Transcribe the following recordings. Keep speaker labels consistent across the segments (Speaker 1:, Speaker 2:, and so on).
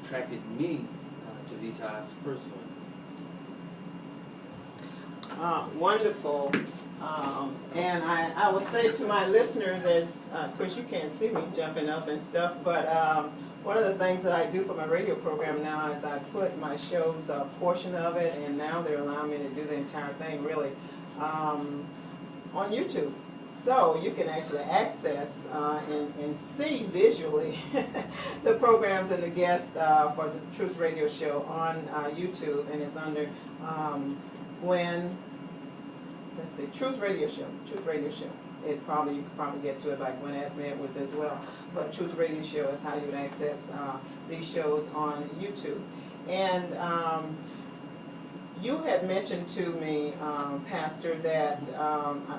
Speaker 1: attracted me to VITAS personally.
Speaker 2: Wonderful. And I will say to my listeners, of course you can't see me jumping up and stuff, but one of the things that I do for my radio program now is I put my show's portion of it, and now they're allowing me to do the entire thing really on YouTube. So you can actually access and see visually the programs and the guests for the Truth Radio Show on YouTube, and it's under let's see, Truth Radio Show. Truth Radio Show. You could probably get to it by Azama-Edwards as well. But Truth Radio Show is how you would access these shows on YouTube. And you had mentioned to me, Pastor, that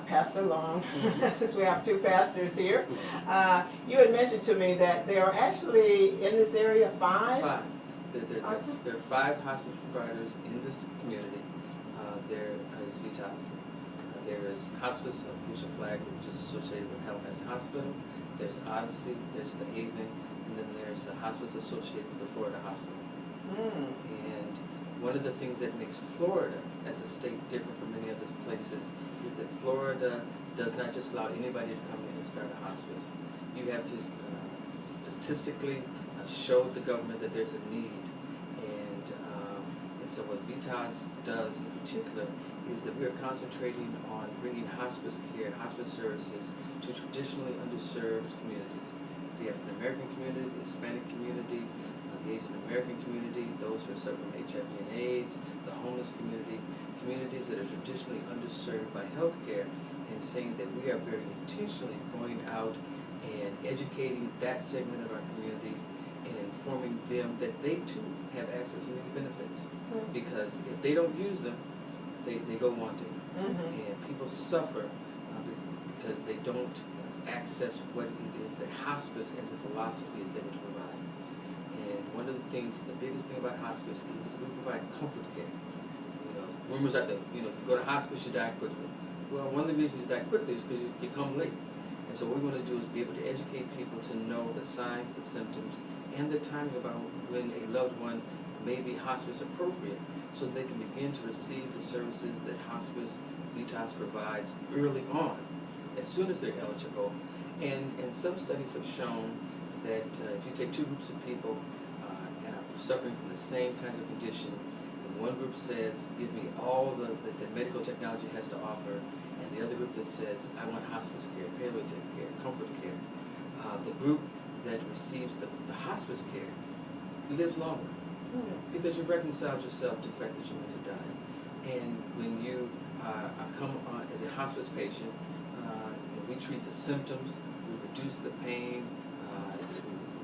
Speaker 2: Pastor Long, since we have two pastors here, you had mentioned to me that there are actually in this area five.
Speaker 1: There are 5 hospice providers in this community. There is VITAS. There is Hospice of Crucial Flag, which is associated with Halifax Hospital. There's Odyssey, there's the Haven, and then there's the hospice associated with the Florida Hospital. And one of the things that makes Florida as a state different from many other places is that Florida does not just allow anybody to come in and start a hospice. You have to statistically show the government that there's a need. And so what VITAS does in particular is that we are concentrating on bringing hospice care, hospice services to traditionally underserved communities. The African American community, the Hispanic community, the Asian American community, those who are suffering from HIV and AIDS, the homeless community, communities that are traditionally underserved by health care, and saying that we are very intentionally going out and educating that segment of our community and informing them that they too have access to these benefits. Because if they don't use them, they go wanting. And people suffer because they don't access what it is that hospice as a philosophy is able to provide. And one of the things, the biggest thing about hospice is we provide comfort care. Rumors are that, you go to hospice, you die quickly. Well, one of the reasons you die quickly is because you come late. And so what we want to do is be able to educate people to know the signs, the symptoms, and the timing about when a loved one may be hospice appropriate, so they can begin to receive the services that hospice VITAS provides early on, as soon as they're eligible. And some studies have shown that if you take 2 groups of people suffering from the same kinds of condition, and one group says, give me all the medical technology has to offer, and the other group that says, I want hospice care, palliative care, comfort care, the group that receives the hospice care lives longer. Because you've reconciled yourself to the fact that you're going to die. And when you come on as a hospice patient, we treat the symptoms, we reduce the pain,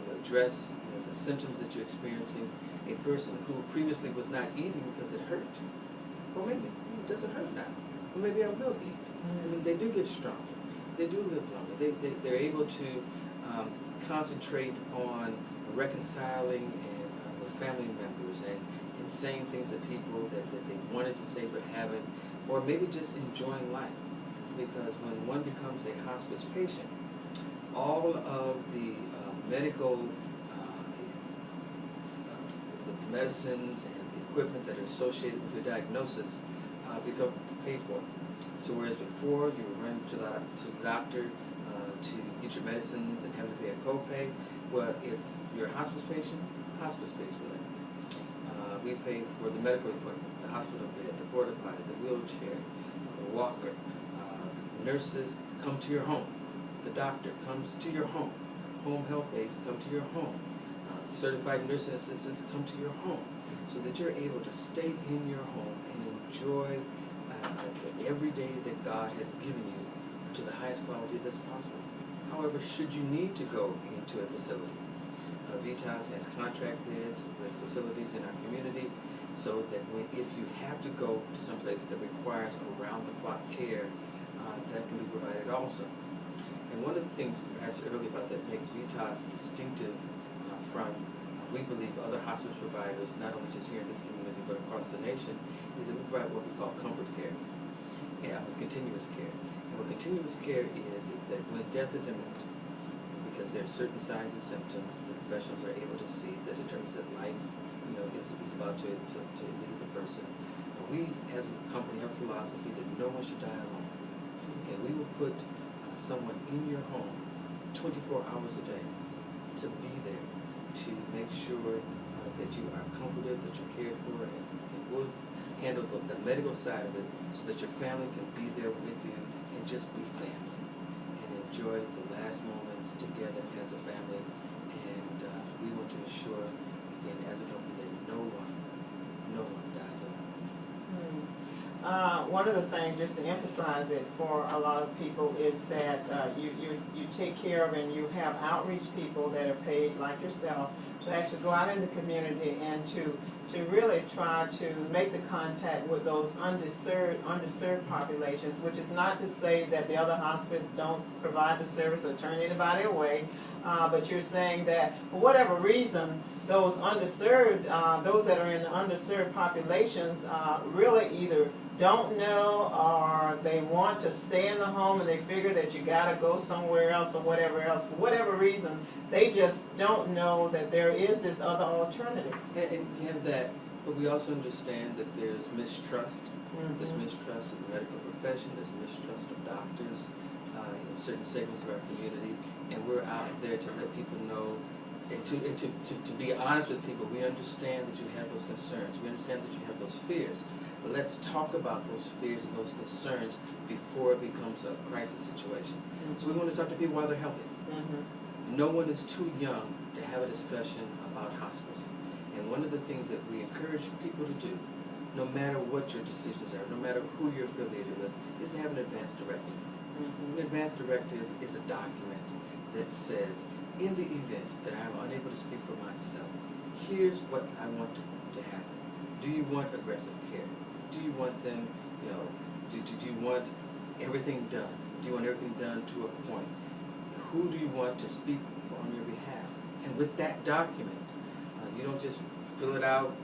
Speaker 1: we address the symptoms that you're experiencing. A person who previously was not eating because it hurt, well, maybe it doesn't hurt now. Well, maybe I will eat. I mean, they do get stronger. They do live longer. They're able to concentrate on reconciling family members and saying things to people that they wanted to say but haven't, or maybe just enjoying life. Because when one becomes a hospice patient, all of the medical, the medicines and the equipment that are associated with your diagnosis become paid for. So whereas before you would run to the doctor to get your medicines and have to pay a copay, well, if you're a hospice patient, hospice pays for that. We pay for the medical equipment, the hospital bed, the porta potty, the wheelchair, the walker. Nurses come to your home. The doctor comes to your home. Home health aides come to your home. Certified nursing assistants come to your home, so that you're able to stay in your home and enjoy the everyday that God has given you to the highest quality that's possible. However, should you need to go into a facility, VITAS has contract beds with facilities in our community, so that if you have to go to some place that requires around-the-clock care, that can be provided also. And one of the things you asked earlier about that makes VITAS distinctive from, we believe, other hospice providers, not only just here in this community but across the nation, is that we provide what we call comfort care and continuous care. And what continuous care is that when death is imminent, because there are certain signs and symptoms the professionals are able to see that determines that life about to leave the person. We, as a company, have a philosophy that no one should die alone. And we will put someone in your home 24 hours a day to be there, to make sure that you are comforted, that you're cared for, and we'll handle the medical side of it so that your family can be there with you and just be family and enjoy the last moments together as a family. And we want to ensure, again, as a company, that no one dies alone.
Speaker 2: One of the things, just to emphasize it for a lot of people, is that you take care of and you have outreach people that are paid like yourself to actually go out in the community and to really try to make the contact with those underserved populations, which is not to say that the other hospices don't provide the service or turn anybody away, but you're saying that for whatever reason, those underserved, those that are in the underserved populations really either don't know or they want to stay in the home and they figure that you gotta go somewhere else or whatever else. For whatever reason, they just don't know that there is this other alternative.
Speaker 1: And you have that, but we also understand that there's mistrust.
Speaker 2: Mm-hmm.
Speaker 1: There's mistrust of the medical profession, there's mistrust of doctors in certain segments of our community, and we're out there to let people know and to be honest with people. We understand that you have those concerns, we understand that you have those fears, but let's talk about those fears and those concerns before it becomes a crisis situation. Mm-hmm. So we want to talk to people while they're healthy. Mm-hmm. No one is too young to have a discussion about hospice. And one of the things that we encourage people to do, no matter what your decisions are, no matter who you're affiliated with, is to have an advance directive. Mm-hmm. An advance directive is a document that says, in the event that I'm unable to speak for myself, here's what I want to happen. Do you want aggressive care? Do you want them, do you want everything done? Do you want everything done to a point? Who do you want to speak for on your behalf? And with that document, you don't just fill it out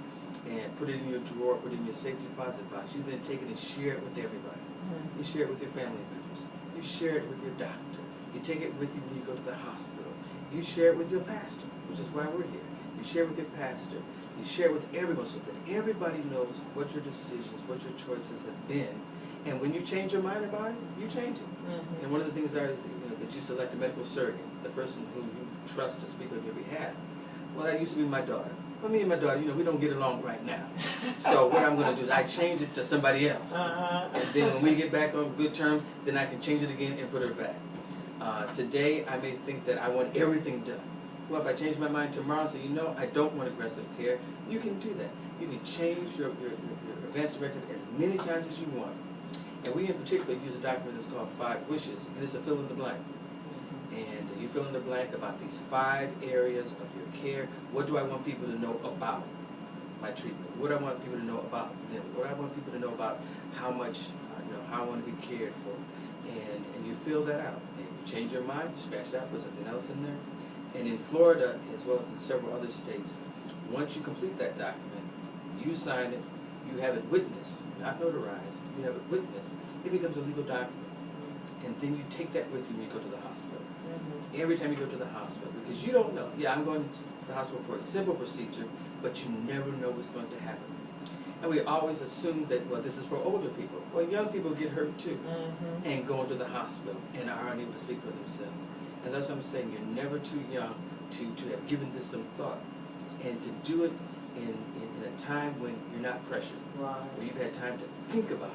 Speaker 1: and put it in your drawer, put it in your safety deposit box. You then take it and share it with everybody. Mm-hmm. You share it with your family members. You share it with your doctor. You take it with you when you go to the hospital. You share it with your pastor, which is why we're here. You share it with your pastor. You share it with everyone so that everybody knows what your decisions, what your choices have been. And when you change your mind about it, you change it. Mm-hmm. And one of the things is that you select a medical surrogate, the person who you trust to speak on your behalf. Well, that used to be my daughter. Well, me and my daughter, we don't get along right now. So what I'm going to do is I change it to somebody else. And then when we get back on good terms, then I can change it again and put her back. Today, I may think that I want everything done. Well, if I change my mind tomorrow and say, I don't want aggressive care, you can do that. You can change your advance directive as many times as you want. And we in particular use a document that's called 5 Wishes, and it's a fill in the blank. And you fill in the blank about these 5 areas of your care. What do I want people to know about my treatment? What do I want people to know about them? What do I want people to know about how much, how I want to be cared for? And you fill that out. And you change your mind, you scratch it out, put something else in there. And in Florida, as well as in several other states, once you complete that document, you sign it, you have it witnessed, not notarized, you have it witnessed, it becomes a legal document. And then you take that with you when you go to the hospital. Mm-hmm. Every time you go to the hospital, because you don't know. Yeah, I'm going to the hospital for a simple procedure, but you never know what's going to happen. And we always assume that, well, this is for older people. Well, young people get hurt too, mm-hmm. and go into the hospital and are unable to speak for themselves. And that's what I'm saying. You're never too young to have given this some thought, and to do it in a time when you're not pressured, right. Where you've had time to think about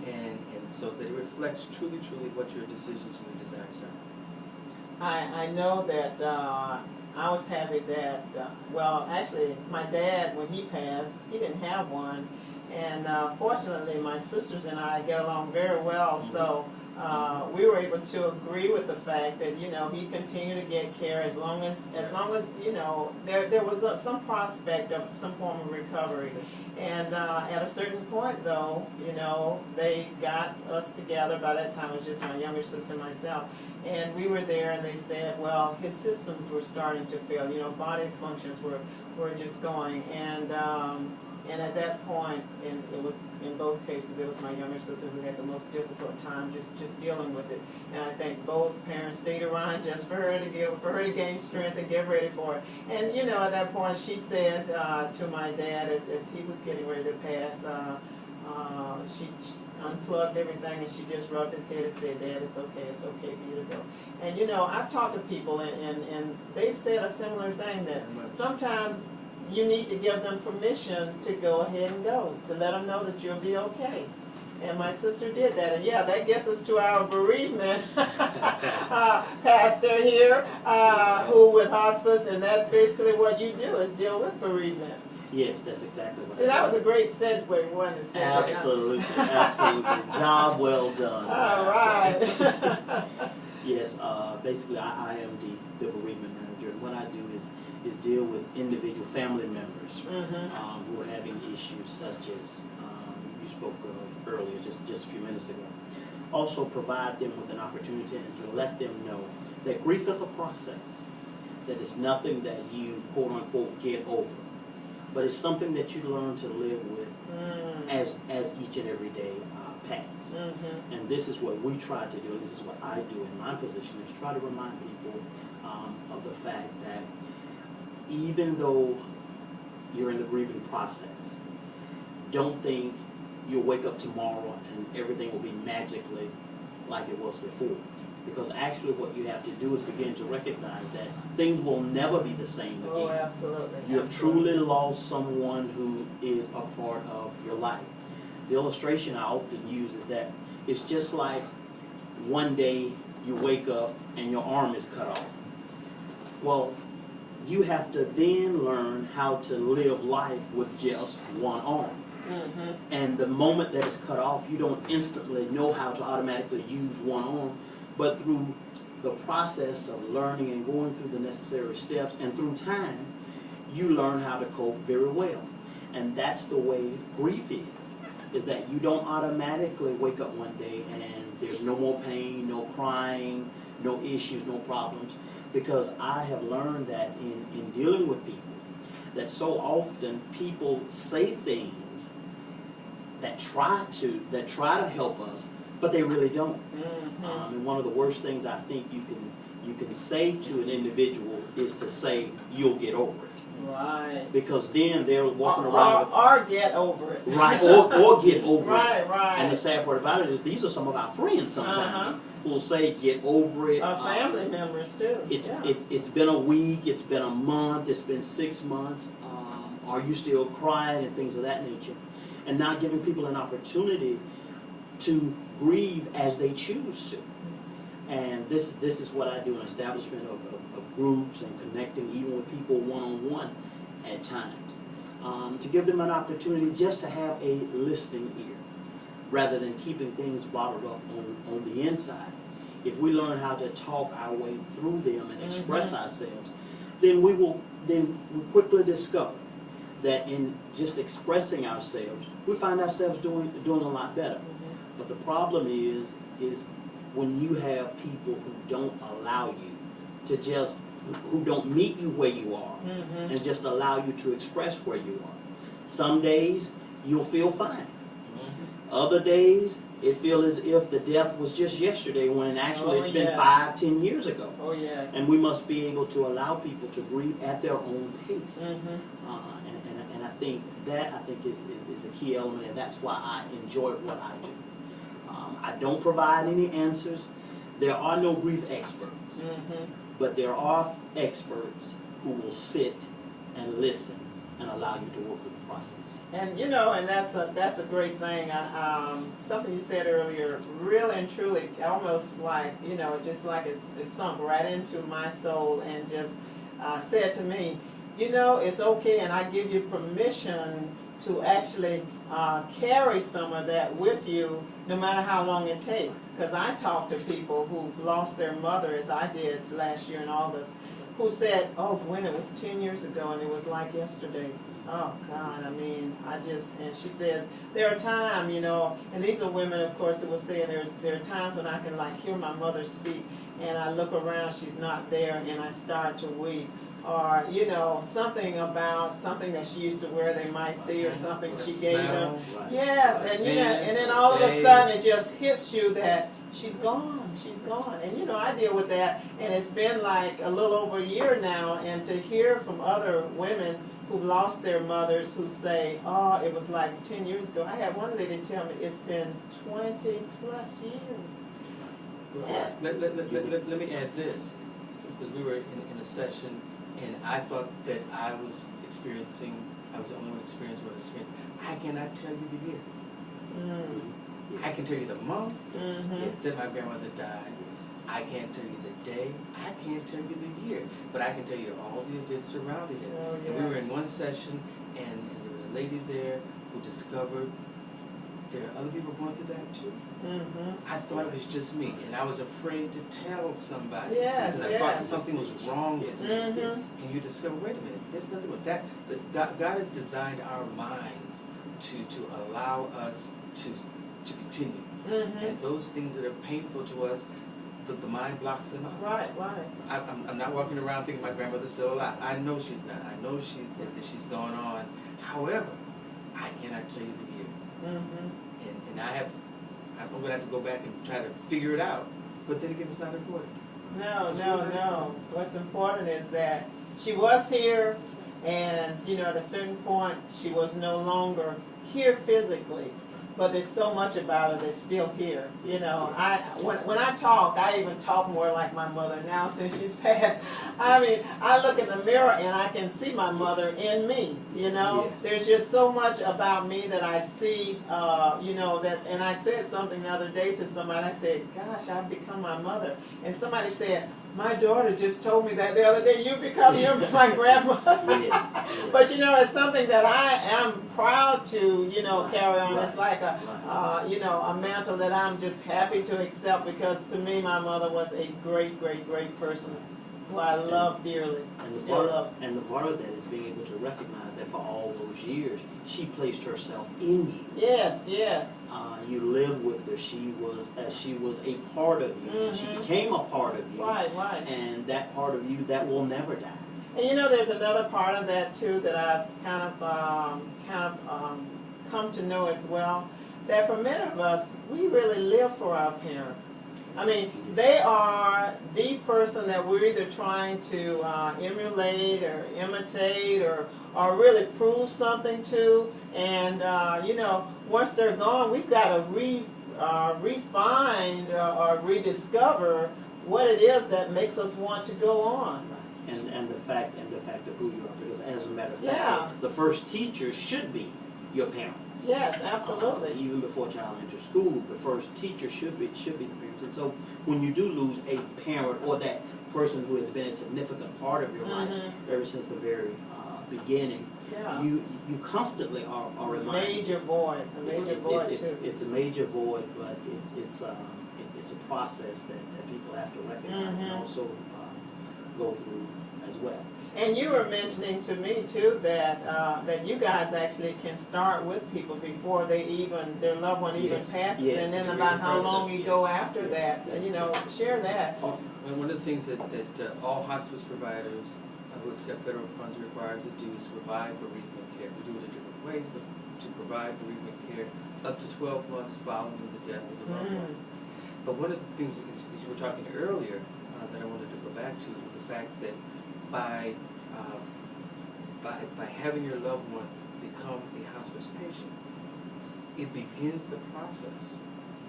Speaker 1: it, and so that it reflects truly what your decisions and your desires are.
Speaker 2: I know that I was happy that, well, actually, my dad, when he passed, he didn't have one, and fortunately, my sisters and I get along very well, mm-hmm. So we were able to agree with the fact that, he'd continue to get care as long as there was some prospect of some form of recovery. And at a certain point, though, they got us together. By that time, it was just my younger sister and myself. And we were there, and they said, well, his systems were starting to fail. Body functions were were just going. And at that point, and it was in both cases, it was my younger sister who had the most difficult time just dealing with it. And I think both parents stayed around just for her to gain strength and get ready for it. And you know, at that point, she said to my dad as he was getting ready to pass, she unplugged everything and she just rubbed his head and said, "Dad, it's okay for you to go." And you know, I've talked to people and they've said a similar thing, that sometimes you need to give them permission to go ahead and go, to let them know that you'll be okay. And my sister did that. And yeah, that gets us to our bereavement pastor here, who with hospice, and that's basically what you do, is deal with bereavement.
Speaker 3: Yes, that's exactly right.
Speaker 2: See, that was a great segue, one to say.
Speaker 3: Absolutely, absolutely. Job well done.
Speaker 2: All right.
Speaker 3: Yes, basically I am the bereavement manager, and what I do is deal with individual family members who are having issues such as you spoke of earlier, just a few minutes ago. Also provide them with an opportunity and to let them know that grief is a process, that it's nothing that you quote unquote get over, but it's something that you learn to live with as each and every day pass. And this is what we try to do, this is what I do in my position, is try to remind people of the fact that even though you're in the grieving process, don't think you'll wake up tomorrow and everything will be magically like it was before. Because actually what you have to do is begin to recognize that things will never be the same again.
Speaker 2: Oh, absolutely.
Speaker 3: You have truly lost someone who is a part of your life. The illustration I often use is that it's just like one day you wake up and your arm is cut off. Well, you have to then learn how to live life with just one arm. And the moment that it's cut off, you don't instantly know how to automatically use one arm, but through the process of learning and going through the necessary steps and through time, you learn how to cope very well. And that's the way grief is that you don't automatically wake up one day and there's no more pain, no crying, no issues, no problems. Because I have learned that in dealing with people, that so often people say things that try to help us, but they really don't. And one of the worst things I think you can say to an individual is to say, "You'll get over it."
Speaker 2: Right.
Speaker 3: Because then they're walking around
Speaker 2: or get over it.
Speaker 3: Right, or get over it.
Speaker 2: Right.
Speaker 3: And the sad part about it is these are some of our friends sometimes who will say, "Get over it."
Speaker 2: Our family members too.
Speaker 3: It's been a week, it's been a month, it's been 6 months. Are you still crying, and things of that nature? And not giving people an opportunity to grieve as they choose to. And this is what I do in establishment of groups and connecting even with people one-on-one at times. To give them an opportunity just to have a listening ear rather than keeping things bottled up on the inside. If we learn how to talk our way through them and express ourselves, then we quickly discover that in just expressing ourselves, we find ourselves doing a lot better. But the problem is when you have people who don't allow you to who don't meet you where you are and just allow you to express where you are. Some days you'll feel fine. Other days it feels as if the death was just yesterday when actually it's been 5-10 years ago.
Speaker 2: Oh yes.
Speaker 3: And we must be able to allow people to grieve at their own pace. And I think is the key element, and that's why I enjoy what I do. I don't provide any answers. There are no grief experts, but there are experts who will sit and listen and allow you to work with the process.
Speaker 2: And you know, and that's a great thing. Something you said earlier, really and truly, almost like, you know, just like it's sunk right into my soul and just said to me, you know, it's okay, and I give you permission to actually carry some of that with you, no matter how long it takes. Because I talk to people who've lost their mother, as I did last year in August, who said, "Oh, Gwen, it was 10 years ago, and it was like yesterday." Oh God, I mean, and she says, there are times, you know, and these are women, of course, who will say there are times when I can like hear my mother speak, and I look around, she's not there, and I start to weep. or, you know, something about something that she used to wear they might see, or something she gave them.
Speaker 3: Right.
Speaker 2: Yes,
Speaker 3: Right.
Speaker 2: and you know, and then all of a sudden it just hits you that she's gone, she's gone. And you know, I deal with that, and it's been like a little over a year now, and to hear from other women who lost their mothers who say, oh, it was like 10 years ago. I had one lady tell me it's been 20 plus years.
Speaker 1: Well, let me add this, because we were in a session, and I thought that I was the only one experiencing what I experienced. I cannot tell you the year.
Speaker 2: Mm.
Speaker 1: I can tell you the month
Speaker 2: Mm-hmm.
Speaker 1: that my grandmother died. I can't tell you the day. I can't tell you the year. But I can tell you all the events surrounding it.
Speaker 2: Oh,
Speaker 1: And we were in
Speaker 2: yes.
Speaker 1: one session, and there was a lady there who discovered there are other people going through that too.
Speaker 2: Mm-hmm.
Speaker 1: I thought it was just me, and I was afraid to tell somebody
Speaker 2: Yes,
Speaker 1: because I thought
Speaker 2: yes.
Speaker 1: something was wrong with me.
Speaker 2: Mhm.
Speaker 1: And you discover, wait a minute, there's nothing with that. God has designed our minds to allow us to continue.
Speaker 2: Mm-hmm.
Speaker 1: And those things that are painful to us, the mind blocks them out.
Speaker 2: Right, right.
Speaker 1: I'm not walking around thinking my grandmother's still alive. I know she's not. I know that she's gone on. However, I cannot tell you the year.
Speaker 2: Mm-hmm.
Speaker 1: And I'm going to have to go back and try to figure it out. But then again, it's not important.
Speaker 2: No,
Speaker 1: That's
Speaker 2: no,
Speaker 1: what I-
Speaker 2: no. What's important is that she was here, and you know, at a certain point, she was no longer here physically. But there's so much about her that's still here. You know, when I talk, I even talk more like my mother now since she's passed. I mean, I look in the mirror and I can see my mother in me. You know,
Speaker 3: Yes.
Speaker 2: there's just so much about me that I see. You know, and I said something the other day to somebody. I said, "Gosh, I've become my mother." And somebody said, "My daughter just told me that the other day. You become my grandmother."
Speaker 3: Yes.
Speaker 2: But you know, it's something that I am proud to, you know, carry on. It's like you know, a mantle that I'm just happy to accept, because to me, my mother was a great, great, great person who I love dearly. Still love.
Speaker 3: And the part of that is being able to recognize that for all those years, she placed herself in you.
Speaker 2: Yes, yes.
Speaker 3: You lived with her. She was a part of you. And she
Speaker 2: Mhm.
Speaker 3: became a part of you.
Speaker 2: Right, right.
Speaker 3: And that part of you that will never die.
Speaker 2: And you know, there's another part of that too that I've kind of come to know as well. That for many of us, we really live for our parents. I mean, they are the person that we're either trying to emulate or imitate or really prove something to. And you know, once they're gone, we've got to refine or rediscover what it is that makes us want to go on.
Speaker 3: And the fact of who you are, because as a matter of fact,
Speaker 2: Yeah.
Speaker 3: the first teacher should be your parents.
Speaker 2: Yes, absolutely.
Speaker 3: Even before a child enters school, the first teacher should be the parents. And so when you do lose a parent or that person who has been a significant part of your life ever since the very beginning,
Speaker 2: Yeah.
Speaker 3: you constantly are reminded.
Speaker 2: Major void, a major void too.
Speaker 3: It's a major void, but it's a process that people have to recognize and also go through as well.
Speaker 2: And you were mentioning to me too that that you guys actually can start with people before their loved one even
Speaker 3: Yes,
Speaker 2: passes,
Speaker 3: yes.
Speaker 2: and then about how long you go
Speaker 1: Yes,
Speaker 2: after
Speaker 3: yes,
Speaker 2: that.
Speaker 3: yes.
Speaker 2: And you know, share that.
Speaker 1: And one of the things that all hospice providers who accept federal funds are required to do is to provide bereavement care. We do it in different ways, but to provide bereavement care up to 12 months following the death of the loved one. But one of the things, as you were talking earlier, that I wanted to go back to is the fact that by having your loved one become a hospice patient, it begins the process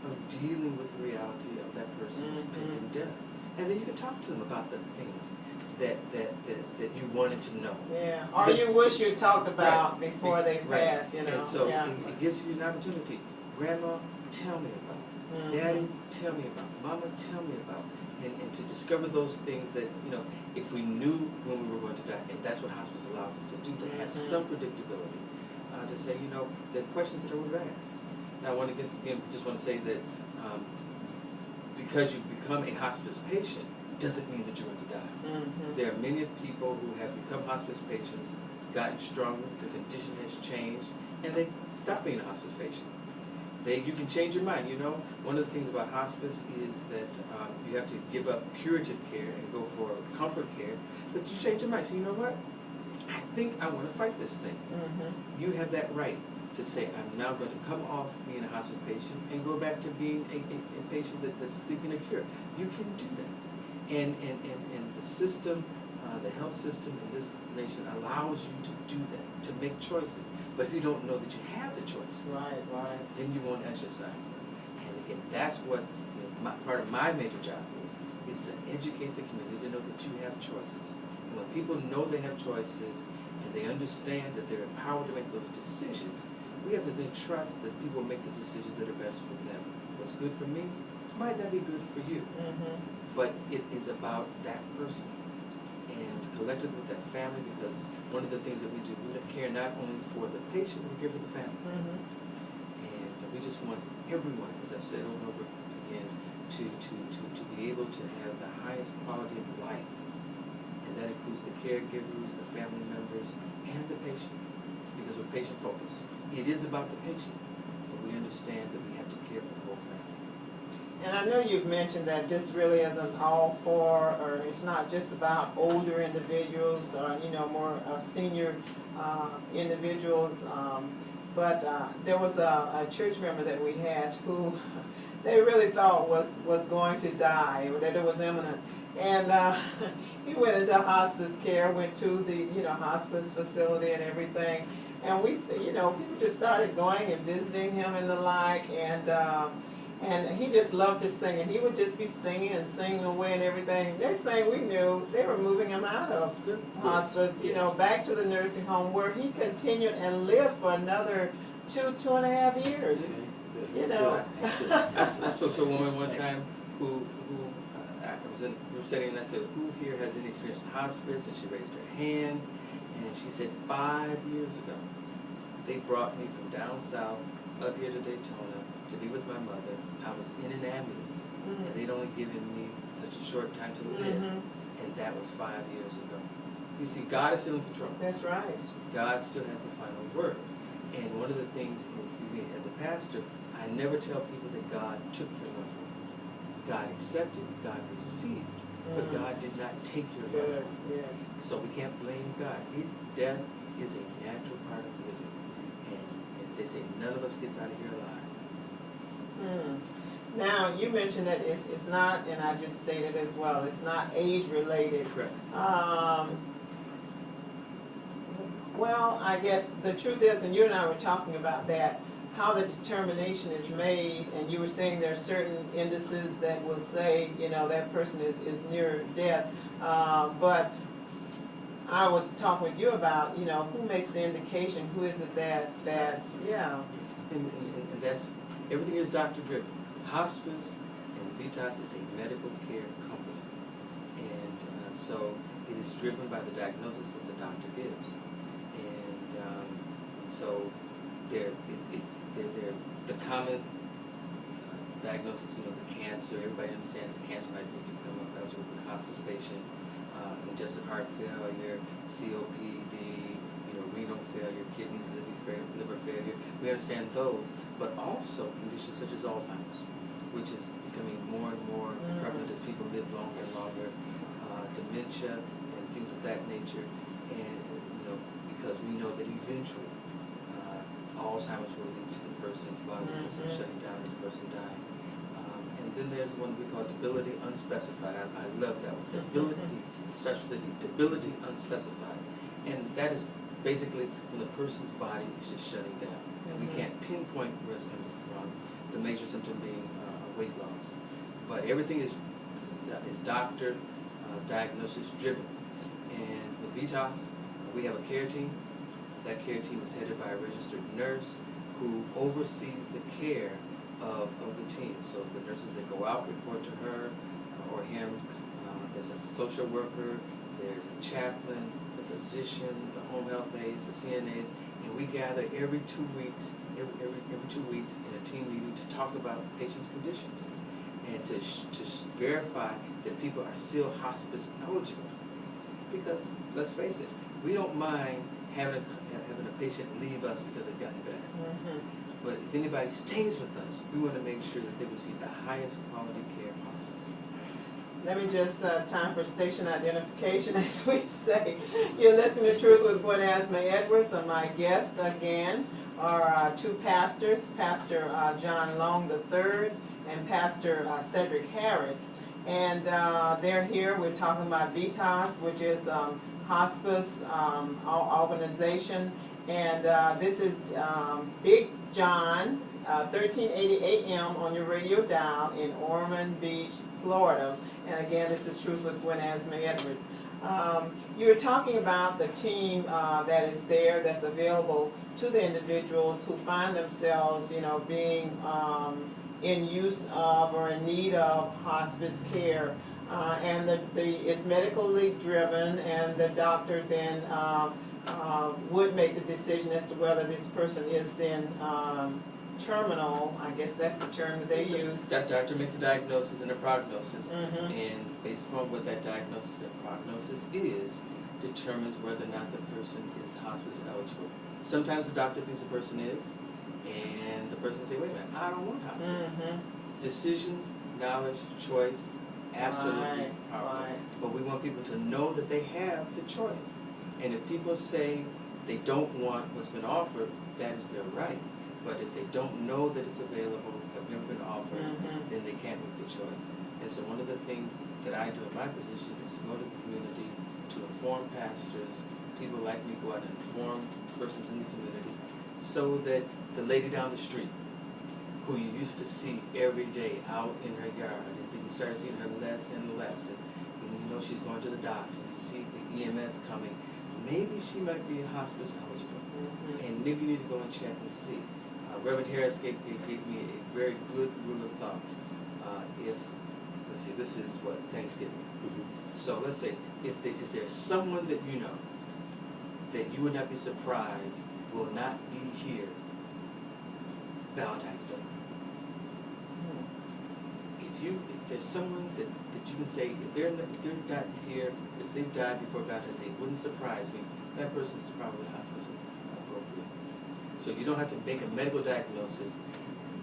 Speaker 1: of dealing with the reality of that person's pending death. And then you can talk to them about the things that you wanted to know.
Speaker 2: Yeah. Or you wish you talked about
Speaker 1: Right.
Speaker 2: before they
Speaker 1: Right.
Speaker 2: pass. You know.
Speaker 1: And so
Speaker 2: yeah.
Speaker 1: it gives you an opportunity. Grandma, tell me about. Daddy, tell me about. Mama, tell me about. And to discover those things that, you know, if we knew when we were going to die, and that's what hospice allows us to do, to have some predictability, to say, you know, the questions that were asked. Now, I want to just want to say that because you become a hospice patient doesn't mean that you're going to die. There are many people who have become hospice patients, gotten stronger, the condition has changed, and they stop being a hospice patient. You can change your mind, you know. One of the things about hospice is that you have to give up curative care and go for comfort care, but you change your mind. So you know what? I think I want to fight this thing. You have that right to say, I'm now going to come off being a hospice patient and go back to being a patient that's seeking a cure. You can do that. And the system, the health system in this nation allows you to do that, to make choices. But if you don't know that you have the choices, then you won't exercise them. And again, that's what part of my major job is to educate the community to know that you have choices. And when people know they have choices and they understand that they're empowered to make those decisions, we have to then trust that people make the decisions that are best for them. What's good for me might not be good for you, but it is about that person. And collectively with that family, because one of the things that we do, we care not only for the patient, we care for the family. And we just want everyone, as I've said over and over again, to be able to have the highest quality of life. And that includes the caregivers, the family members, and the patient. Because we're patient focused. It is about the patient, but we understand that we have to care for the whole family.
Speaker 2: And I know you've mentioned that this really isn't all for, or it's not just about older individuals, or more senior individuals. But there was a church member that we had who they really thought was going to die, or that it was imminent. And he went into hospice care, went to the hospice facility and everything. And we, people just started going and visiting him and the like, and he just loved to sing, and he would just be singing and singing away and everything. Next thing we knew, they were moving him out of hospice, back to the nursing home, where he continued and lived for another 2.5 years.
Speaker 1: I spoke to a woman one time who I was in a group setting, and I said, who here has any experience with hospice? And she raised her hand, and she said 5 years ago, they brought me from down south up here to Daytona to be with my mother. I was in an ambulance, and they'd only given me such a short time to live, and that was 5 years ago. You see, God is still in control.
Speaker 2: That's right.
Speaker 1: God still has the final word. And one of the things, as a pastor, I never tell people that God took your life from you. God accepted, God received, but God did not take your life.
Speaker 2: Yes.
Speaker 1: So we can't blame God. Death is a natural part of living. And as they say, none of us gets out of here alive.
Speaker 2: Now, you mentioned that it's not, and I just stated as well, it's not age-related.
Speaker 1: Correct.
Speaker 2: Well, I guess the truth is, and you and I were talking about that, how the determination is made, and you were saying there are certain indices that will say, that person is near death. But I was talking with you about, who makes the indication, who is it that yeah.
Speaker 1: And that's, everything is doctor-driven. Hospice and VITAS is a medical care company. And so it is driven by the diagnosis that the doctor gives. And so they're the common diagnosis, the cancer, everybody understands cancer might become eligible for a hospice patient, congestive heart failure, COPD, renal failure, kidneys, liver failure. We understand those, but also conditions such as Alzheimer's, which is becoming more and more prevalent as people live longer and longer, dementia and things of that nature, and because we know that eventually Alzheimer's will lead to the person's body system shutting down and the person dying. And then there's one we call debility unspecified. I love that one. Debility, starts with the D, debility unspecified. And that is basically when the person's body is just shutting down. And we can't pinpoint where it's coming from, the major symptom being weight loss. But everything is doctor diagnosis driven. And with VITAS, we have a care team. That care team is headed by a registered nurse who oversees the care of the team. So the nurses that go out report to her or him. There's a social worker, there's a chaplain, the physician, the home health aides, the CNAs, and we gather every 2 weeks, every 2 weeks in a team meeting to talk about patients' conditions and to verify that people are still hospice eligible. Because let's face it, we don't mind having a patient leave us because they've gotten better.
Speaker 2: Mhm.
Speaker 1: But if anybody stays with us, we want to make sure that they receive the highest quality care possible.
Speaker 2: Let me just, time for station identification, as we say. You're listening to Truth with Azama-Edwards, and my guests again are two pastors, Pastor John Long III and Pastor Cedric Harris. And they're here, we're talking about VITAS, which is hospice organization. And this is Big John, 1380 AM on your radio dial in Ormond Beach, Florida. And again, this is Truth with Azama-Edwards. You were talking about the team that is there, that's available to the individuals who find themselves, you know, being in use of or in need of hospice care. And it's medically driven, and the doctor then would make the decision as to whether this person is then terminal, I guess that's the term that they use.
Speaker 1: That doctor makes a diagnosis and a prognosis,
Speaker 2: Mhm.
Speaker 1: and based upon what that diagnosis and prognosis is, determines whether or not the person is hospice eligible. Sometimes the doctor thinks the person is, and the person can say, wait a minute, I don't want hospice.
Speaker 2: Mhm.
Speaker 1: Decisions, knowledge, choice, absolutely
Speaker 2: Right,
Speaker 1: powerful.
Speaker 2: right.
Speaker 1: But we want people to know that they have the choice. And if people say they don't want what's been offered, that is their right. But if they don't know that it's available, have never been offered,
Speaker 2: Mhm.
Speaker 1: then they can't make the choice. And so one of the things that I do in my position is to go to the community to inform pastors, people like me go out and inform persons in the community, so that the lady down the street, who you used to see every day out in her yard, and then you started seeing her less and less, and you know she's going to the doctor, you see the EMS coming, maybe she might be hospice eligible, and maybe you need to go and check and see. Reverend Harris gave me a very good rule of thumb. Let's see, this is what, Thanksgiving. So let's say, is there someone that you know that you would not be surprised will not be here Valentine's Day? If there's someone that you can say, if they're not here, if they died before Valentine's Day, it wouldn't surprise me, that person is probably hospice appropriate. So you don't have to make a medical diagnosis,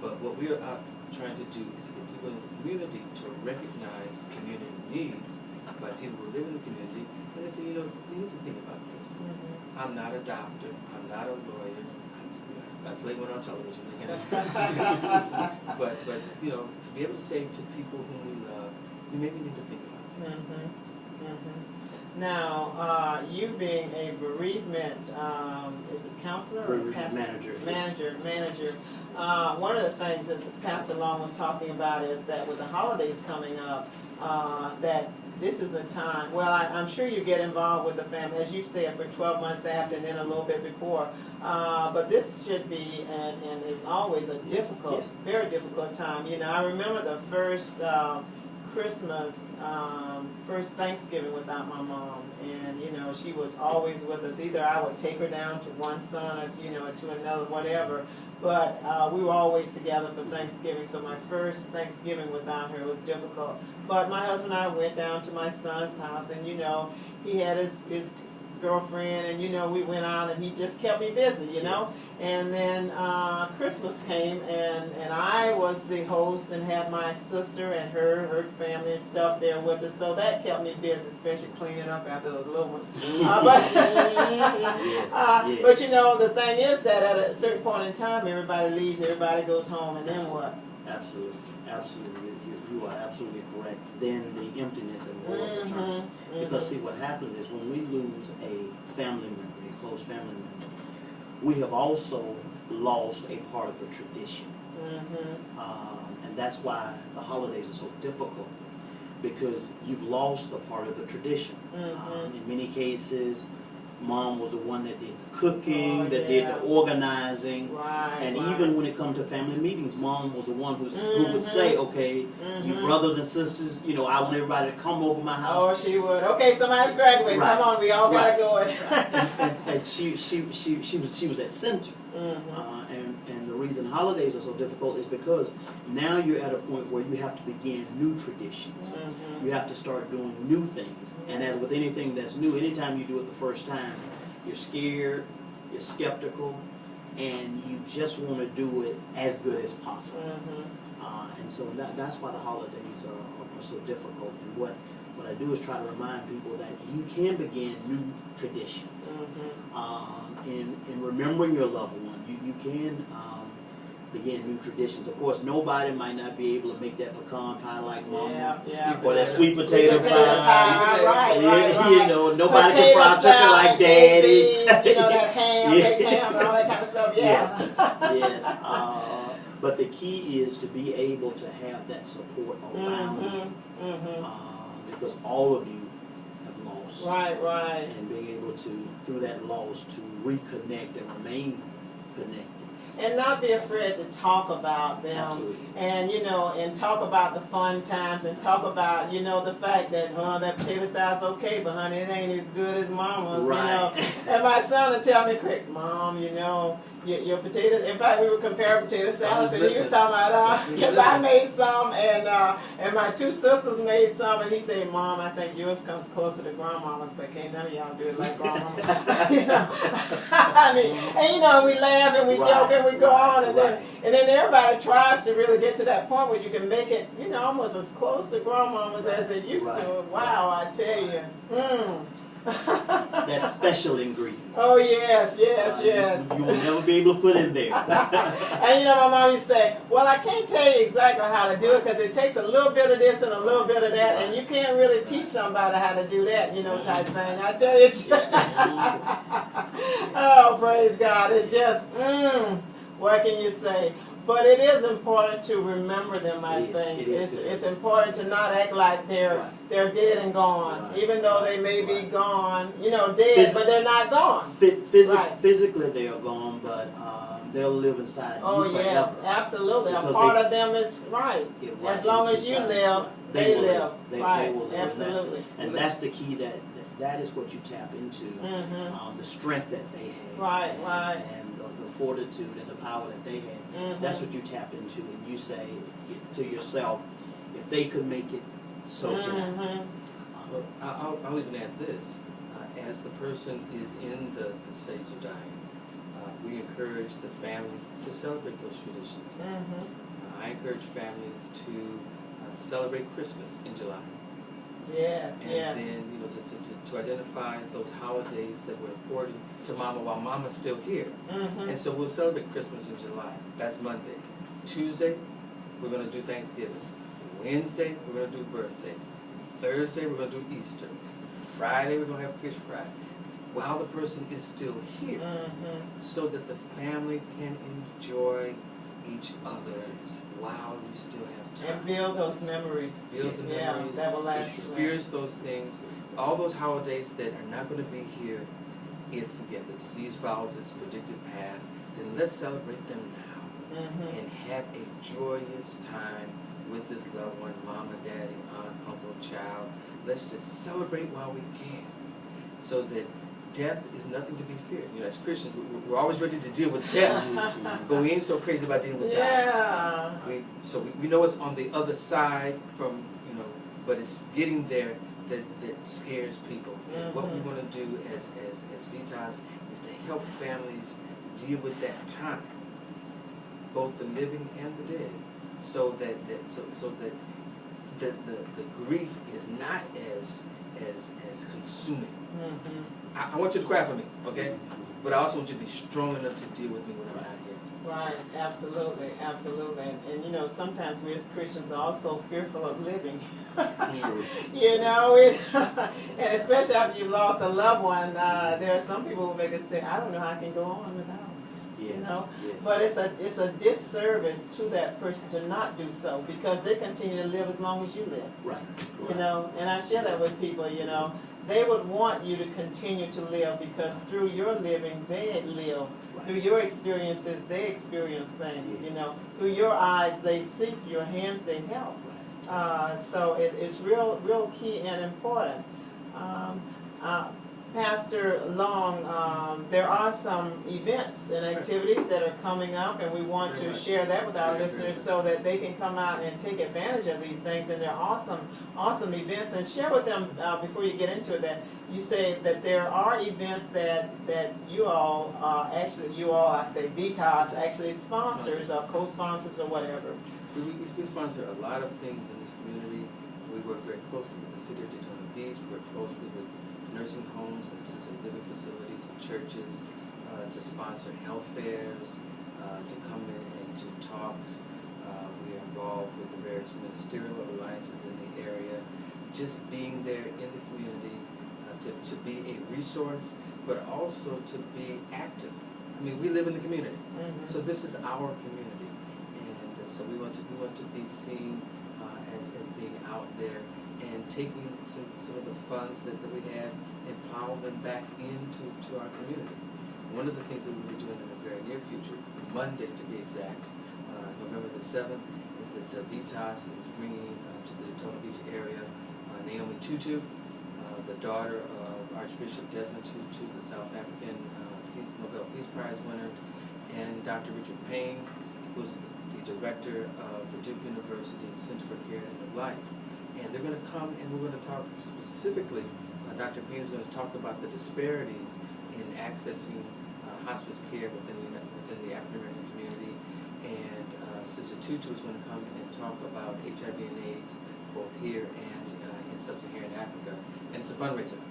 Speaker 1: but what we are trying to do is get people in the community to recognize community needs by people who live in the community, and they say, you know, we need to think about this. I'm not a doctor, I'm not a lawyer, I play one on television, but you know, to be able to say to people whom we love, we maybe need to think about this.
Speaker 2: Now, you being a bereavement, is it counselor or
Speaker 3: Manager.
Speaker 2: Manager. One of the things that Pastor Long was talking about is that with the holidays coming up, that this is a time, well, I'm sure you get involved with the family, as you said, for 12 months after and then a little bit before. But this should be, and is always a difficult, very difficult time. You know, I remember the first Christmas, first Thanksgiving without my mom, and you know, she was always with us. Either I would take her down to one son, or you know, to another, whatever. But we were always together for Thanksgiving. So my first Thanksgiving without her was difficult. But my husband and I went down to my son's house, and you know, he had his girlfriend, and you know, we went out, and he just kept me busy, you know. And then Christmas came, and I was the host and had my sister and her family and stuff there with us, so that kept me busy, especially cleaning up after those little ones. But you know, the thing is that at a certain point in time, everybody leaves, everybody goes home, and then what?
Speaker 3: Absolutely. You are absolutely correct. Then the emptiness and war returns. Because see, what happens is when we lose a family member, a close family member, we have also lost a part of the tradition. And that's why the holidays are so difficult, because you've lost a part of the tradition. In many cases, Mom was the one that did the cooking, that did the organizing. And even when it comes to family meetings, Mom was the one who would say, okay, you brothers and sisters, you know, I want everybody to come over my house.
Speaker 2: Oh, she would. Okay, somebody's graduating. Come on, we all gotta go.
Speaker 3: And she was at center. And the reason holidays are so difficult is because now you're at a point where you have to begin new traditions. You have to start doing new things. And as with anything that's new, anytime you do it the first time, you're scared, you're skeptical, and you just want to do it as good as possible. And so that's why the holidays are so difficult. And what I do is try to remind people that you can begin new traditions. In remembering your loved one, you can begin new traditions. Of course, nobody might not be able to make that pecan pie like Mama, or that sweet potato pie.
Speaker 2: Right.
Speaker 3: You know, nobody can fry turkey like Daddy.
Speaker 2: Beans, you know, that ham, baked ham, and all that kind of stuff.
Speaker 3: Yes. But the key is to be able to have that support around you, because all of you have lost.
Speaker 2: Right.
Speaker 3: And being able to, through that loss, to reconnect and remain connected.
Speaker 2: And not be afraid to talk about them.
Speaker 3: Absolutely.
Speaker 2: And, you know, and talk about the fun times, and talk about, you know, the fact that, that potato salad's okay, but honey, it ain't as good as Mama's,
Speaker 3: Right.
Speaker 2: you know. And my son would tell me, quick, Mom, you know, your potatoes, in fact, we were comparing potato salads, and he was talking about, because I made some, and my two sisters made some, and he said, Mom, I think yours comes closer to Grandmama's, but can't none of y'all do it like Grandmama. You know? I mean, and you know, we laugh and we joke and we go on, and then everybody tries to really get to that point where you can make it, you know, almost as close to Grandmama's as it used to. Wow, I tell you.
Speaker 3: That special ingredient.
Speaker 2: Oh, yes.
Speaker 3: You will never be able to put in there.
Speaker 2: And you know, my mom used to say, well, I can't tell you exactly how to do it because it takes a little bit of this and a little bit of that, and you can't really teach somebody how to do that, you know, type thing. I tell you. Oh, praise God. It's just, what can you say? But it is important to remember them, I think. It's important to not act like they're dead and gone, even though they may be gone, you know, dead, but they're not gone.
Speaker 3: Physically they are gone, but they'll live inside you forever.
Speaker 2: Yes, absolutely.
Speaker 3: Because
Speaker 2: a part of them is as long as you live, they live.
Speaker 3: They will live.
Speaker 2: Absolutely.
Speaker 3: And that's the key, that is what you tap into, the strength that they have. And the fortitude and the power that they have. That's what you tap into, and you say to yourself, if they could make it, so can I.
Speaker 1: I'll even add this. As the person is in the stage of dying, we encourage the family to celebrate those traditions. I encourage families to celebrate Christmas in July. And then, you know, to identify those holidays that were important to Mama while Mama's still here. And so we'll celebrate Christmas in July. That's Monday. Tuesday, we're going to do Thanksgiving. Wednesday, we're going to do birthdays. Thursday, we're going to do Easter. Friday, we're going to have Fish Fry. While the person is still here, so that the family can enjoy each other while you still have time.
Speaker 2: And build those memories.
Speaker 1: Build the memories.
Speaker 2: That will last.
Speaker 1: Experience those things. All those holidays that are not going to be here if, again, the disease follows its predicted path, then let's celebrate them now and have a joyous time with this loved one, mama, daddy, aunt, uncle, child. Let's just celebrate while we can, so that death is nothing to be feared. You know, as Christians, we're always ready to deal with death, but we ain't so crazy about dealing with dying. We know it's on the other side from, you know, but it's getting there that scares people. And what we want to do as VITAS is to help families deal with that time, both the living and the dead, so that the grief is not as consuming. I want you to cry for me, okay? But I also want you to be strong enough to deal with me when I'm not here.
Speaker 2: Right, absolutely. And you know, sometimes we as Christians are also fearful of living.
Speaker 3: True.
Speaker 2: You know, and especially after you've lost a loved one, there are some people who make us say, I don't know how I can go on without them. You know? But it's a disservice to that person to not do so, because they continue to live as long as you live. You know, and I share that with people, you know. They would want you to continue to live, because through your living, they live. Through your experiences, they experience things, you know. Through your eyes, they see. Through your hands, they help. So it's real key and important. Pastor Long, there are some events and activities that are coming up, and we want
Speaker 1: Very
Speaker 2: to
Speaker 1: much.
Speaker 2: share that with our
Speaker 1: Very, very
Speaker 2: listeners
Speaker 1: much.
Speaker 2: so that they can come out and take advantage of these things. And they're awesome, awesome events. And share with them, before you get into it, that you say that there are events that you all, I say VITAS, actually sponsors or co-sponsors or whatever.
Speaker 1: We sponsor a lot of things in this community. We work very closely with the city of Daytona Beach. We work closely with nursing homes and assisted living facilities and churches to sponsor health fairs, to come in and do talks. We are involved with the various ministerial alliances in the area. Just being there in the community to be a resource, but also to be active. I mean, we live in the community, so this is our community, and so we want to be seen as being out there and taking some of the funds that we have and plow them back into our community. One of the things that we'll be doing in the very near future, Monday to be exact, November the 7th, is that VITAS is bringing to the Daytona Beach area Naomi Tutu, the daughter of Archbishop Desmond Tutu, the South African Nobel Peace Prize winner, and Dr. Richard Payne, who's the director of the Duke University Center for Care and End of Life. And they're going to come and we're going to talk specifically, Dr. Payne is going to talk about the disparities in accessing hospice care within the African American community. And Sister Tutu is going to come and talk about HIV and AIDS, both here and in sub-Saharan Africa. And it's a fundraiser.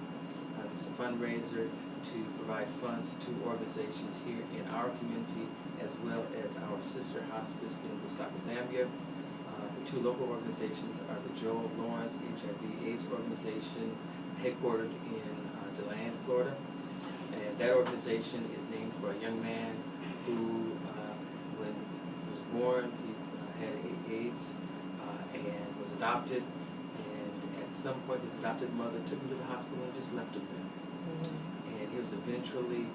Speaker 1: It's a fundraiser to provide funds to organizations here in our community, as well as our sister hospice in Lusaka, Zambia. The two local organizations are the Joel Lawrence HIV/AIDS organization, headquartered in DeLand, Florida. And that organization is named for a young man who, when he was born, he had AIDS and was adopted. And at some point, his adopted mother took him to the hospital and just left him there. And he was eventually,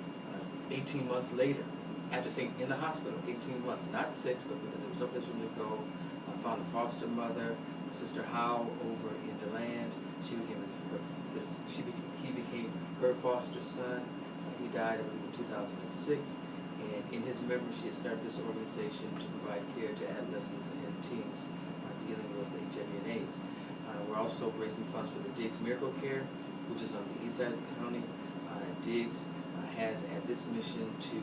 Speaker 1: 18 months later, after staying in the hospital, 18 months, not sick, but because there was no place for him to go, found a foster mother, Sister Howe over in DeLand. He became her foster son. He died, I believe, in 2006. And in his memory, she had started this organization to provide care to adolescents and teens dealing with HIV and AIDS. We're also raising funds for the Diggs Miracle Care, which is on the east side of the county. Diggs has as its mission to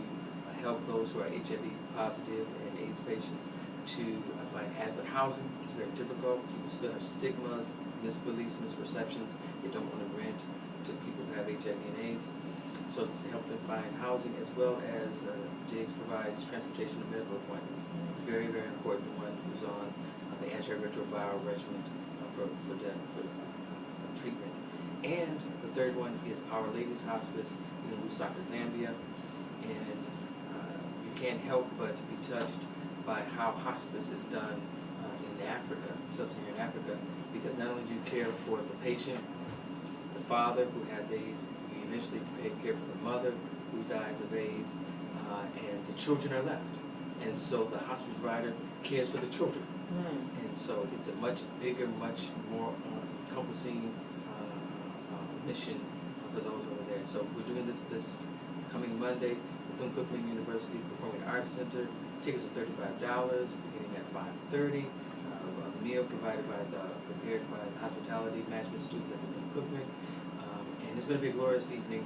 Speaker 1: help those who are HIV positive and AIDS patients to find adequate housing. It's very difficult. People still have stigmas, misbeliefs, misperceptions. They don't want to rent to people who have HIV and AIDS. So to help them find housing, as well as Diggs provides transportation and medical appointments. Very, very important. One who's on the antiretroviral regimen for treatment. And the third one is Our Lady's Hospice in Lusaka, Zambia. And you can't help but be touched by how hospice is done in Africa, sub-Saharan Africa, because not only do you care for the patient, the father who has AIDS, you eventually care for the mother who dies of AIDS, and the children are left. And so the hospice provider cares for the children. And so it's a much bigger, much more encompassing mission for those over there. So we're doing this coming Monday at Thune-Cookman University Performing Arts Center. Tickets are $35, beginning at 5:30. A meal prepared by the hospitality management students at Thune-Cookman. And it's going to be a glorious evening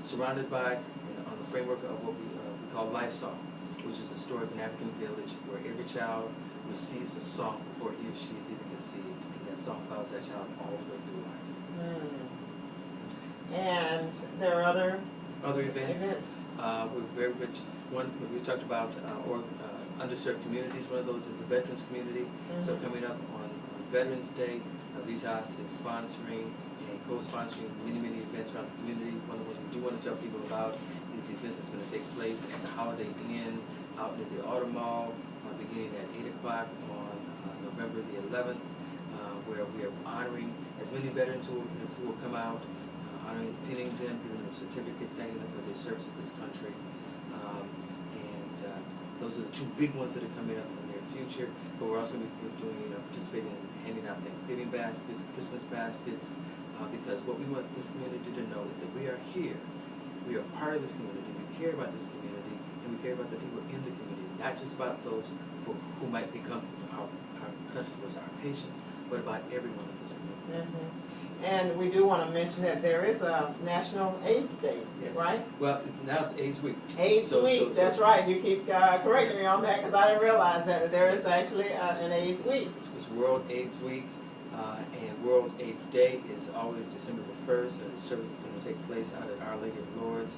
Speaker 1: surrounded by, on the framework of what we call Life Song, which is the story of an African village where every child receives a song before he or she is even conceived, and that song follows that child all the way through life.
Speaker 2: And there are other
Speaker 1: events. We're very rich. One we talked about underserved communities. One of those is the veterans community. So coming up on Veterans Day, VITAS is sponsoring and co-sponsoring many events around the community. One of the ones we do want to tell people about is the event that's going to take place at the Holiday Inn out near the Auto Mall, beginning at 8 o'clock on November the 11th, where we are honoring as many veterans who will come out, honoring, pinning them, giving them a certificate, thanking them for their service to this country. Those are the two big ones that are coming up in the near future. But we're also going to be doing, participating in handing out Thanksgiving baskets, Christmas baskets, because what we want this community to know is that we are here. We are part of this community. We care about this community, and we care about the people in the community, not just about those who might become our customers, our patients, but about everyone in this community.
Speaker 2: And we do want to mention that there is a National AIDS Day,
Speaker 1: Yes.
Speaker 2: Right?
Speaker 1: Well, now it's AIDS Week.
Speaker 2: AIDS Week, that's right. You keep correcting me on that because I didn't realize that there is actually an AIDS Week.
Speaker 1: It's World AIDS Week, and World AIDS Day is always December the 1st. The service is going to take place out at Our Lady of Lourdes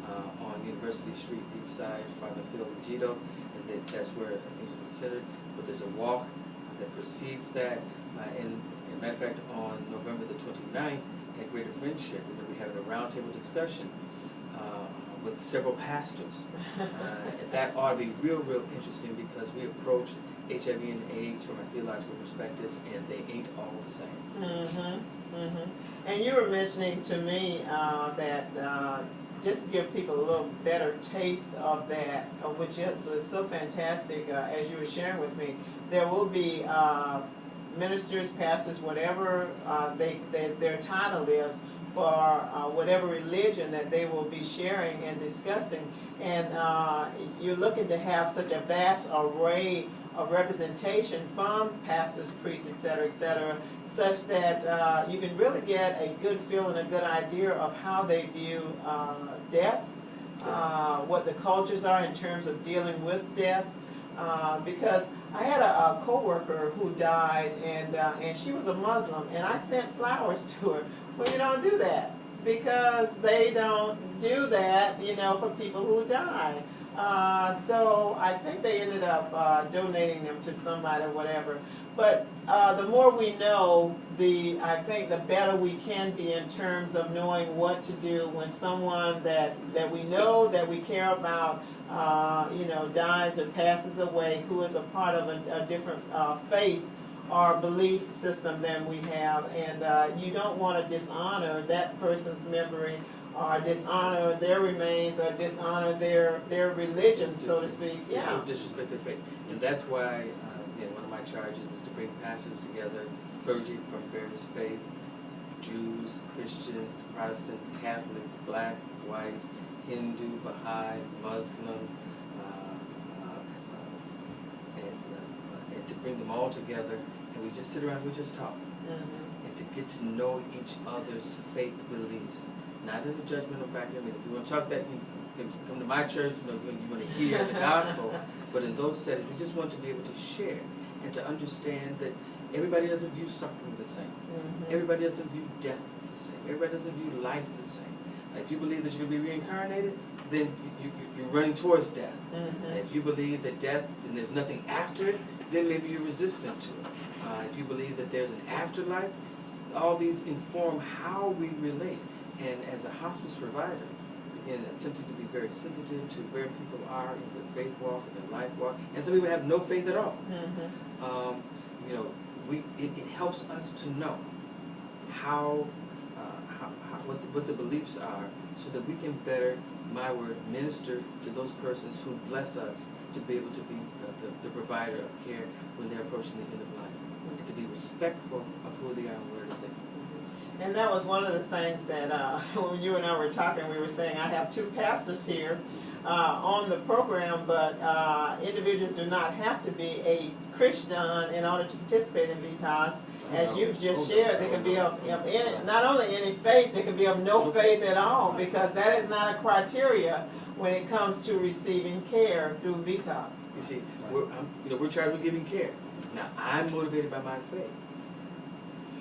Speaker 1: on University Street, Beachside, Father Phil Gito, and that's where things are considered. But there's a walk that precedes that, and as a matter of fact, on November the 29th at Greater Friendship, we're going to be having a roundtable discussion with several pastors. And that ought to be real interesting because we approach HIV and AIDS from our theological perspectives, and they ain't all the same.
Speaker 2: And you were mentioning to me that just to give people a little better taste of that, which is so fantastic, as you were sharing with me, there will be ministers, pastors, whatever their title is, for whatever religion that they will be sharing and discussing. And you're looking to have such a vast array of representation from pastors, priests, et cetera, such that you can really get a good feel and a good idea of how they view death, what the cultures are in terms of dealing with death. Because I had a co-worker who died, and she was a Muslim, and I sent flowers to her. Well, you don't do that because they don't do that, for people who die. So I think they ended up donating them to somebody or whatever. But the more we know, I think the better we can be in terms of knowing what to do when someone that we know, that we care about, dies or passes away, who is a part of a different faith or belief system than we have. And you don't want to dishonor that person's memory, or dishonor their remains, or dishonor their religion, so to speak. Yeah.
Speaker 1: Disrespect their faith. And that's why one of my charges is to bring pastors together, clergy from various faiths, Jews, Christians, Protestants, Catholics, black, white, Hindu, Baha'i, Muslim, and to bring them all together, and we just sit around, we just talk, and to get to know each other's faith beliefs, not in the judgmental factor. I mean, if you want to talk that, you can come to my church, you want to hear the gospel, but in those settings, we just want to be able to share and to understand that everybody doesn't view suffering the same. Everybody doesn't view death the same. Everybody doesn't view life the same. If you believe that you're going to be reincarnated, then you're running towards death. And if you believe that death and there's nothing after it, then maybe you're resistant to it. If you believe that there's an afterlife, all these inform how we relate. And as a hospice provider, again, attempting to be very sensitive to where people are in their faith walk and their life walk, and some people have no faith at all. It helps us to know what the beliefs are, so that we can better, my word, minister to those persons who bless us to be able to be the provider of care when they're approaching the end of life, and to be respectful of who they are and where it is they come.
Speaker 2: And that was one of the things that when you and I were talking, we were saying I have two pastors here on the program, but individuals do not have to be a Christian in order to participate in VITAS. As you've just shared, they can be of not only any faith, they can be of no faith at all, because that is not a criteria when it comes to receiving care through VITAS.
Speaker 1: You see, we're charged with giving care. Now, I'm motivated by my faith.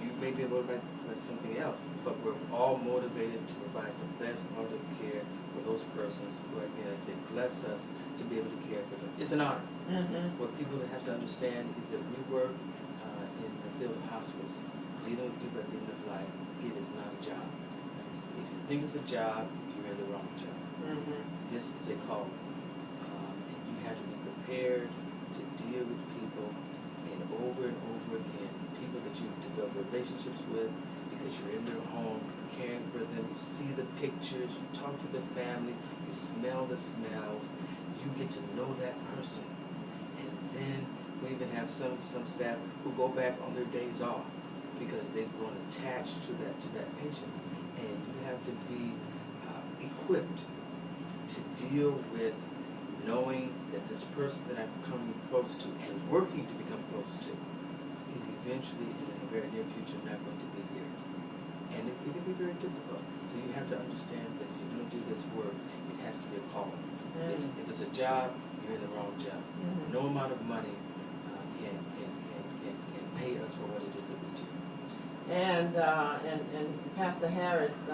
Speaker 1: You may be motivated by something else, but we're all motivated to provide the best quality of care for those persons who, again, I say, bless us to be able to care for them. It's an honor. What people have to understand is that we work in the field of hospice, dealing with people at the end of life. It is not a job. If you think it's a job, you're in the wrong job. This is a calling. And you have to be prepared to deal with people, and over again, people that you've developed relationships with because you're in their home, caring for them, you see the pictures, you talk to the family, you smell the smells, you get to know that person. And then we even have some staff who go back on their days off because they've grown attached to that patient, and you have to be equipped to deal with knowing that this person that I'm coming close to and working to become close to is eventually, in the very near future, not going to be here. And it can be very difficult. So you have to understand that if you're going to do this work, it has to be a calling. If it's a job, you're in the wrong job. No amount of money can pay us for what it is that we do.
Speaker 2: And Pastor Harris,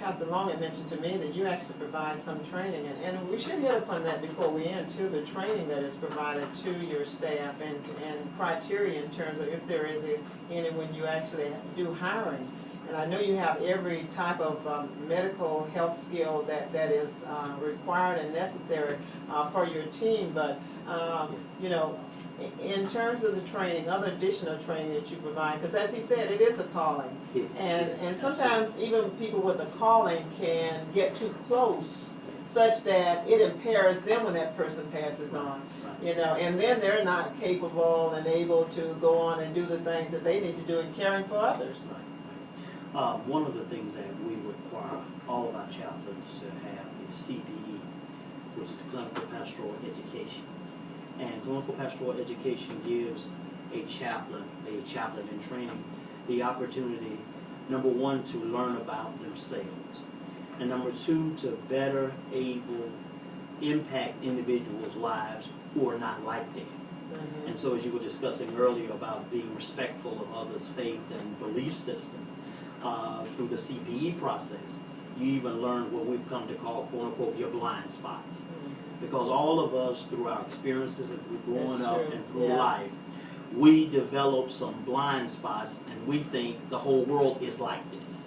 Speaker 2: Pastor Long had mentioned to me that you actually provide some training, and we should hit upon that before we end too, the training that is provided to your staff and criteria in terms of if there is any when you actually do hiring. And I know you have every type of medical health skill that is required and necessary for your team, but you know, in terms of the training, other additional training that you provide, because as he said, it is a calling.
Speaker 3: Yes,
Speaker 2: And sometimes even people with a calling can get too close such that it impairs them when that person passes on. You know, and then they're not capable and able to go on and do the things that they need to do in caring for others.
Speaker 3: One of the things that we require all of our chaplains to have is CPE, which is Clinical Pastoral Education. And clinical pastoral education gives a chaplain in training, the opportunity, number one, to learn about themselves, and number two, to better able impact individuals' lives who are not like them. And so as you were discussing earlier about being respectful of others' faith and belief system, through the CPE process, you even learn what we've come to call, quote unquote, your blind spots. Because all of us, through our experiences and through growing up and through life, we develop some blind spots and we think the whole world is like this.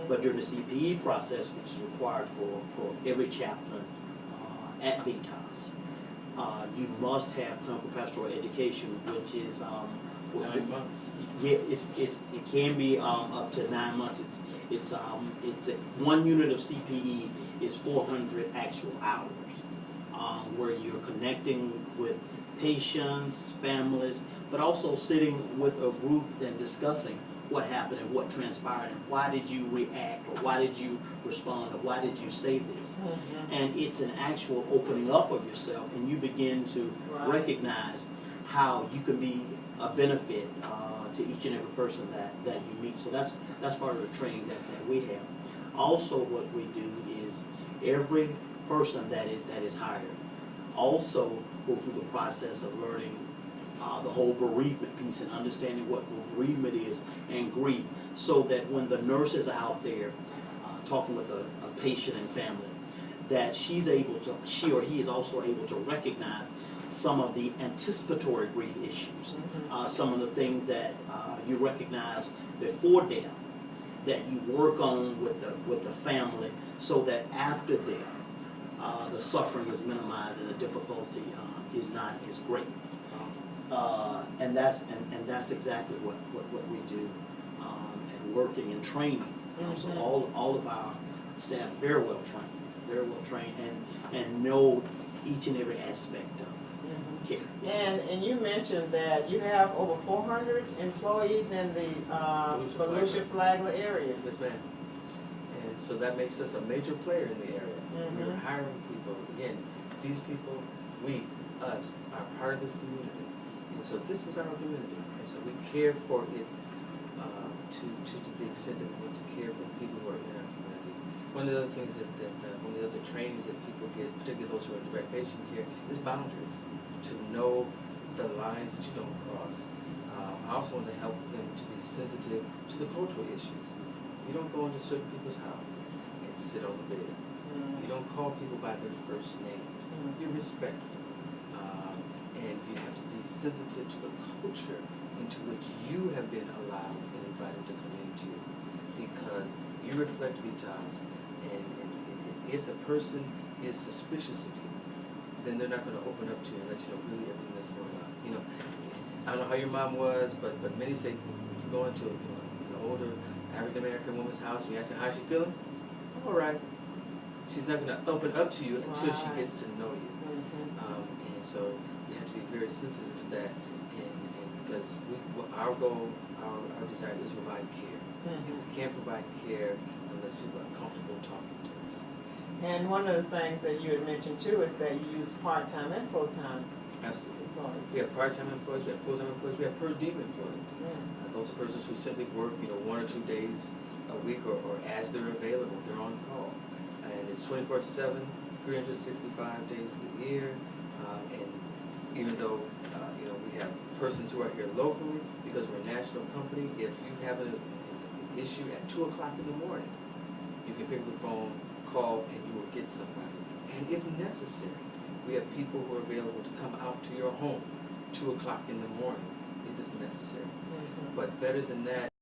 Speaker 3: But during the CPE process, which is required for every chaplain at VITAS, you must have clinical pastoral education, which is
Speaker 1: 9 months.
Speaker 3: Yeah, it can be up to 9 months. It's one unit of CPE is 400 actual hours. Where you're connecting with patients, families, but also sitting with a group and discussing what happened and what transpired and why did you react or why did you respond or why did you say this. And it's an actual opening up of yourself, and you begin to recognize how you can be a benefit to each and every person that you meet. So that's part of the training that we have. Also, what we do is every person that is hired also go through the process of learning the whole bereavement piece and understanding what bereavement is and grief, so that when the nurse is out there talking with a patient and family, that she or he is also able to recognize some of the anticipatory grief issues, some of the things that you recognize before death that you work on with the family, so that after death the suffering is minimized and the difficulty is not as great. And that's exactly what we do and working and training. So all of our staff very well trained and know each and every aspect of care.
Speaker 2: And you mentioned that you have over 400 employees in the Volusia-Flagler area.
Speaker 1: Yes, ma'am. And so that makes us a major player in the area. We're hiring people. Again, these people, us, are part of this community. And so this is our community. And so we care for it to the extent that we want to care for the people who are in our community. One of the other things one of the other trainings that people get, particularly those who are in direct patient care, is boundaries. To know the lines that you don't cross. I also want to help them to be sensitive to the cultural issues. You don't go into certain people's houses and sit on the bed. You don't call people by their first name. You're respectful. And you have to be sensitive to the culture into which you have been allowed and invited to come into. Because you reflect VITAS, and if the person is suspicious of you, then they're not going to open up to you unless you know really everything that's going on. You know, I don't know how your mom was, but many say you go into an older African American woman's house and you ask her how she feeling. I'm all right. She's not going to open up to you until she gets to know you. And so you have to be very sensitive to that, and because our goal, our desire is to provide care. And we can't provide care unless people are comfortable talking to us.
Speaker 2: And one of the things that you had mentioned too is that you use part-time and full-time
Speaker 1: Absolutely.
Speaker 2: employees.
Speaker 1: We have part-time employees, we have full-time employees, we have per diem employees. Those are persons who simply work, 1 or 2 days a week or as they're available, they're on call. And it's 24/7, 365 days of the year. And even though, we have persons who are here locally, because we're a national company, if you have an issue at 2 o'clock in the morning, you can pick up the phone, call, and you will get somebody. And if necessary, we have people who are available to come out to your home 2 o'clock in the morning if it's necessary. But better than that,